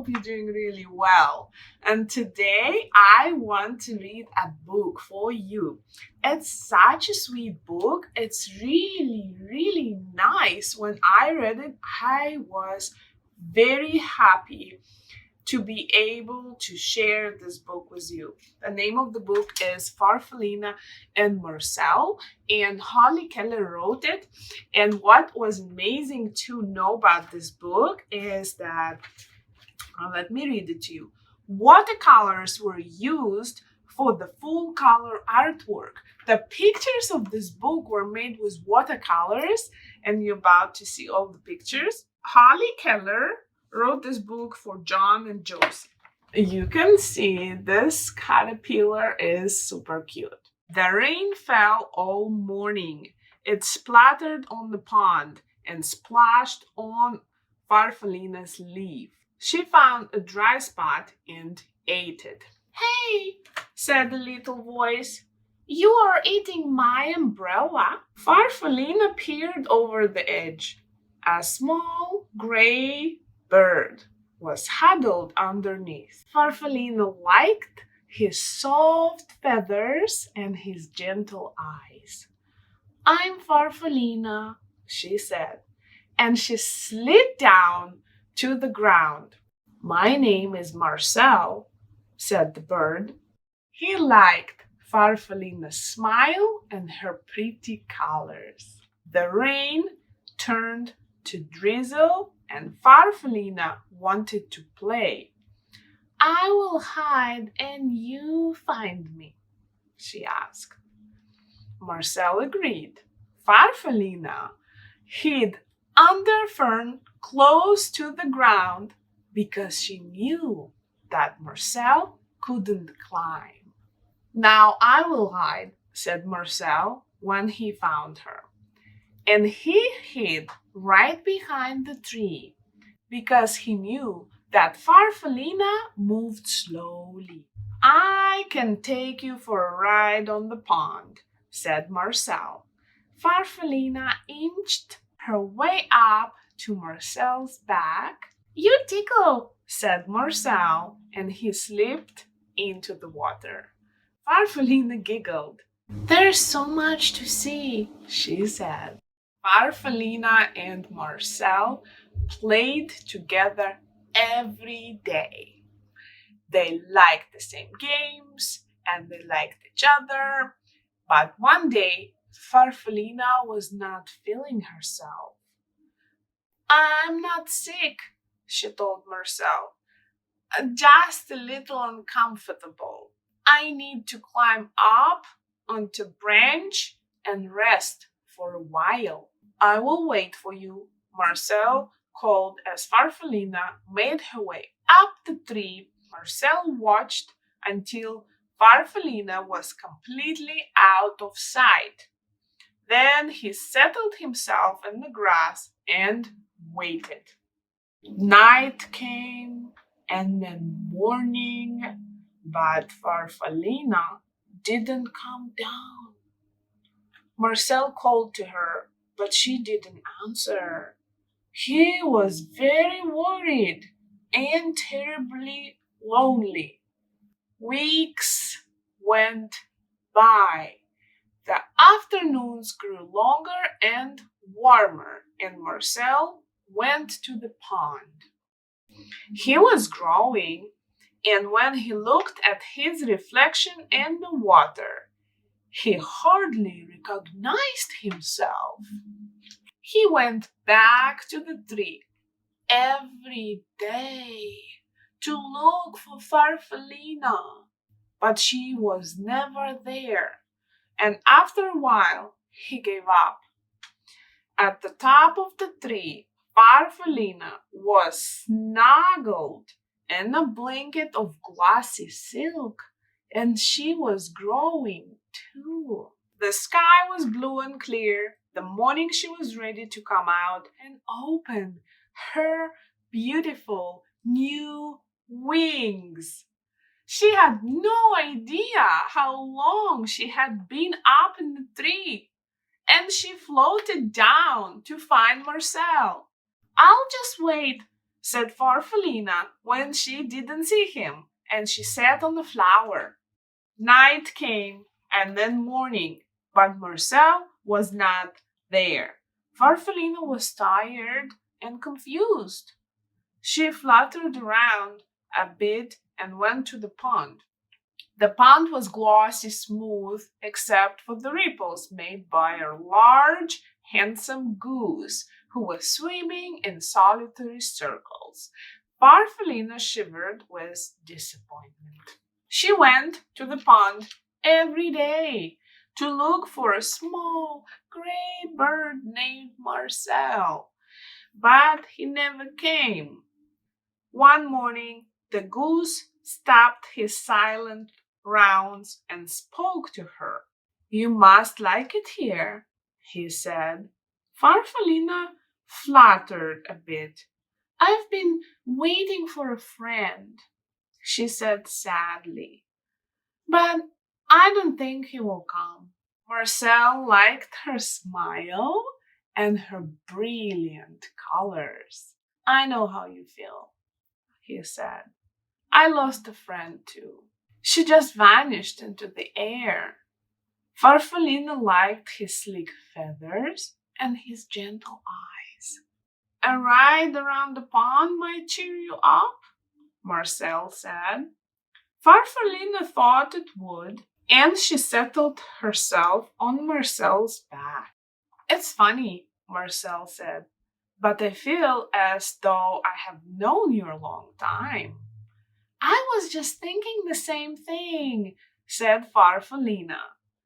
hope you're doing really well. And today I want to read a book for you. It's such a sweet book. It's really, really nice. When I read it, I was very happy to be able to share this book with you. The name of the book is Farfallina and Marcel, and Holly Keller wrote it. And what was amazing to know about this book is that, let me read it to you. Watercolors were used for the full color artwork. The pictures of this book were made with watercolors, and you're about to see all the pictures. Holly Keller wrote this book for John and Josie. You can see this caterpillar is super cute. The rain fell all morning. It splattered on the pond and splashed on Farfallina's leaf. She found a dry spot and ate it. "Hey," said the little voice, "you are eating my umbrella." Farfallina peered over the edge. A small gray bird was huddled underneath. Farfallina liked his soft feathers and his gentle eyes. "I'm Farfallina," she said, and she slid down to the ground. "My name is Marcel," said the bird. He liked Farfallina's smile and her pretty colors. The rain turned to drizzle, and Farfallina wanted to play. "I will hide and you find me," she asked. Marcel agreed. Farfallina hid under fern close to the ground because she knew that Marcel couldn't climb. "Now I will hide," said Marcel when he found her. And he hid right behind the tree because he knew that Farfallina moved slowly. "I can take you for a ride on the pond," said Marcel. Farfallina inched her way up to Marcel's back. "You tickle," said Marcel, and he slipped into the water. Farfallina giggled. "There's so much to see," she said. Farfallina and Marcel played together every day. They liked the same games and they liked each other. But one day, Farfallina was not feeling herself. "I'm not sick," she told Marcel. "Just a little uncomfortable. I need to climb up onto a branch and rest for a while." "I will wait for you," Marcel called as Farfallina made her way up the tree. Marcel watched until Farfallina was completely out of sight. Then he settled himself in the grass and waited. Night came and then morning, but Farfallina didn't come down. Marcel called to her, but she didn't answer. He was very worried and terribly lonely. Weeks went by. The afternoons grew longer and warmer, and Marcel went to the pond. He was growing, and when he looked at his reflection in the water, he hardly recognized himself. He went back to the tree every day to look for Farfallina, but she was never there, and after a while he gave up. At the top of the tree, Farfallina was snuggled in a blanket of glossy silk, and she was growing too. The sky was blue and clear. The morning she was ready to come out and open her beautiful new wings. She had no idea how long she had been up in the tree, and she floated down to find Marcel. "I'll just wait," said Farfallina when she didn't see him, and she sat on the flower. Night came, and then morning, but Marcel was not there. Farfallina was tired and confused. She fluttered around a bit and went to the pond. The pond was glossy smooth except for the ripples made by a large, handsome goose who was swimming in solitary circles. Farfallina shivered with disappointment. She went to the pond every day to look for a small gray bird named Marcel, but he never came. One morning, the goose stopped his silent rounds and spoke to her. "You must like it here," he said. Farfallina fluttered a bit. "I've been waiting for a friend," she said sadly. "But I don't think he will come." Marcel liked her smile and her brilliant colors. "I know how you feel," he said. "I lost a friend too. She just vanished into the air." Farfallina liked his sleek feathers and his gentle eyes. "A ride around the pond might cheer you up," Marcel said. Farfallina thought it would, and she settled herself on Marcel's back. "It's funny," Marcel said, "but I feel as though I have known you a long time." "I was just thinking the same thing," said Farfallina.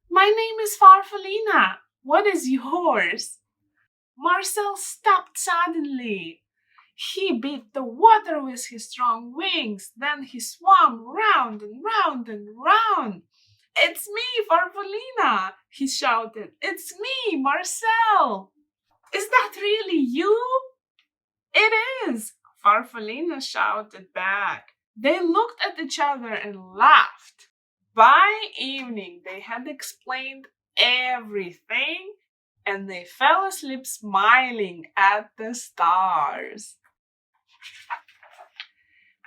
"My name is Farfallina. What is yours?" Marcel stopped suddenly. He beat the water with his strong wings. Then he swam round and round and round. "It's me, Farfallina!" he shouted. "It's me, Marcel!" "Is that really you?" "It is!" Farfallina shouted back. They looked at each other and laughed. By evening, they had explained everything, and they fell asleep smiling at the stars.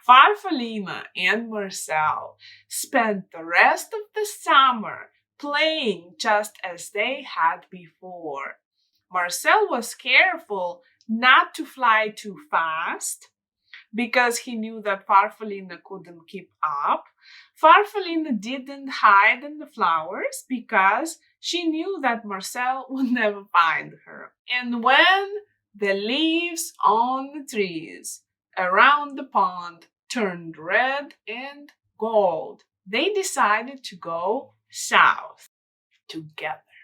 Farfallina and Marcel spent the rest of the summer playing just as they had before. Marcel was careful not to fly too fast because he knew that Farfallina couldn't keep up. Farfallina didn't hide in the flowers because she knew that Marcel would never find her. And when the leaves on the trees around the pond turned red and gold, they decided to go south together.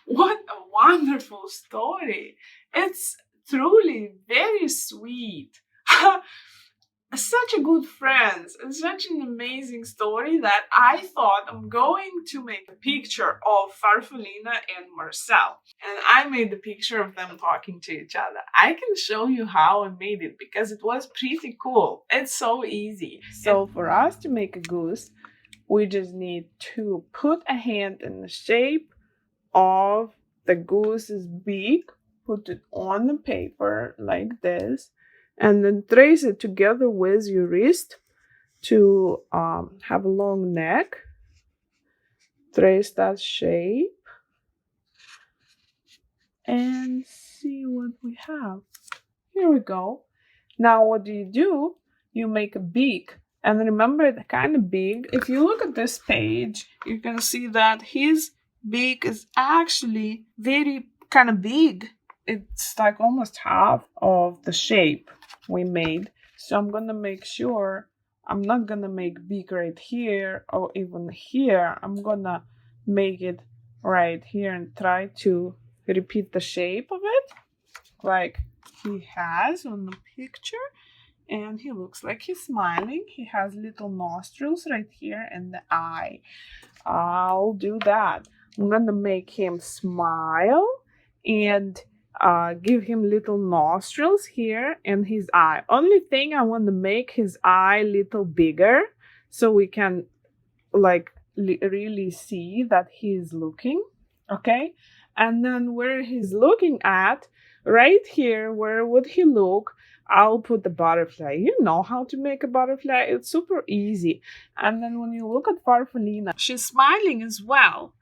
What a wonderful story! It's truly very sweet. Such a good friends and such an amazing story that I thought I'm going to make a picture of Farfallina and Marcel. And I made a picture of them talking to each other. I can show you how I made it because it was pretty cool. It's so easy. So for us to make a goose, we just need to put a hand in the shape of the goose's beak, put it on the paper like this, and then trace it together with your wrist to have a long neck. Trace that shape and see what we have. Here we go. Now what do? You make a beak. And remember, the kind of big. If you look at this page, you can see that his beak is actually very kind of big. It's like almost half of the shape we made. So I'm gonna make sure I'm not gonna make beak right here or even here. I'm gonna make it right here and try to repeat the shape of it like he has on the picture. And he looks like he's smiling. He has little nostrils right here and the eye. I'll do that. I'm gonna make him smile and give him little nostrils here and his eye. Only thing, I want to make his eye a little bigger so we can like really see that he's looking. Okay, and then where he's looking at, right here, where would he look? I'll put the butterfly. You know how to make a butterfly. It's super easy. And then when you look at Farfallina, she's smiling as well.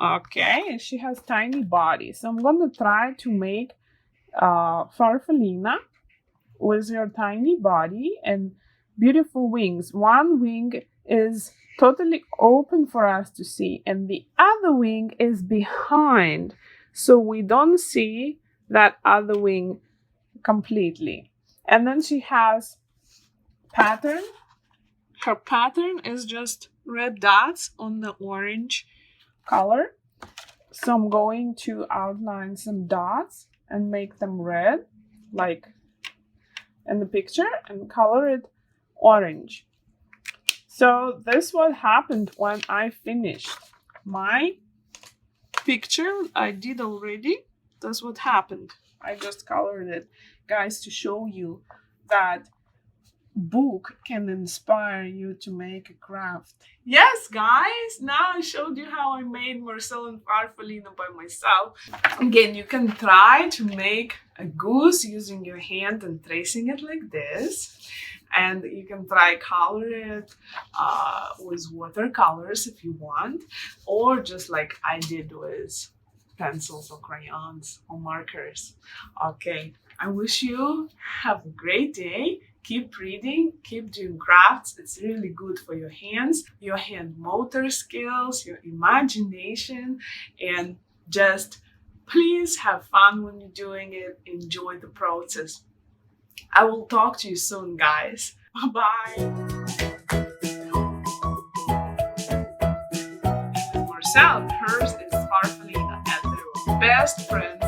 Okay, and she has tiny body. So I'm going to try to make Farfallina with her tiny body and beautiful wings. One wing is totally open for us to see, and the other wing is behind, so we don't see that other wing completely. And then she has pattern. Her pattern is just red dots on the orange color. So I'm going to outline some dots and make them red, like in the picture, and color it orange. So this what happened when I finished my picture I did already. That's what happened. I just colored it, guys, to show you that book can inspire you to make a craft. Yes, guys, now I showed you how I made Marcel and Farfallina by myself. Again, you can try to make a goose using your hand and tracing it like this. And you can try color it with watercolors if you want, or just like I did with pencils or crayons or markers. Okay, I wish you have a great day. Keep reading, keep doing crafts. It's really good for your hands, your hand motor skills, your imagination, and just please have fun when you're doing it. Enjoy the process. I will talk to you soon, guys. Bye-bye. Marcel, hers is Farfallina, and they're best friends.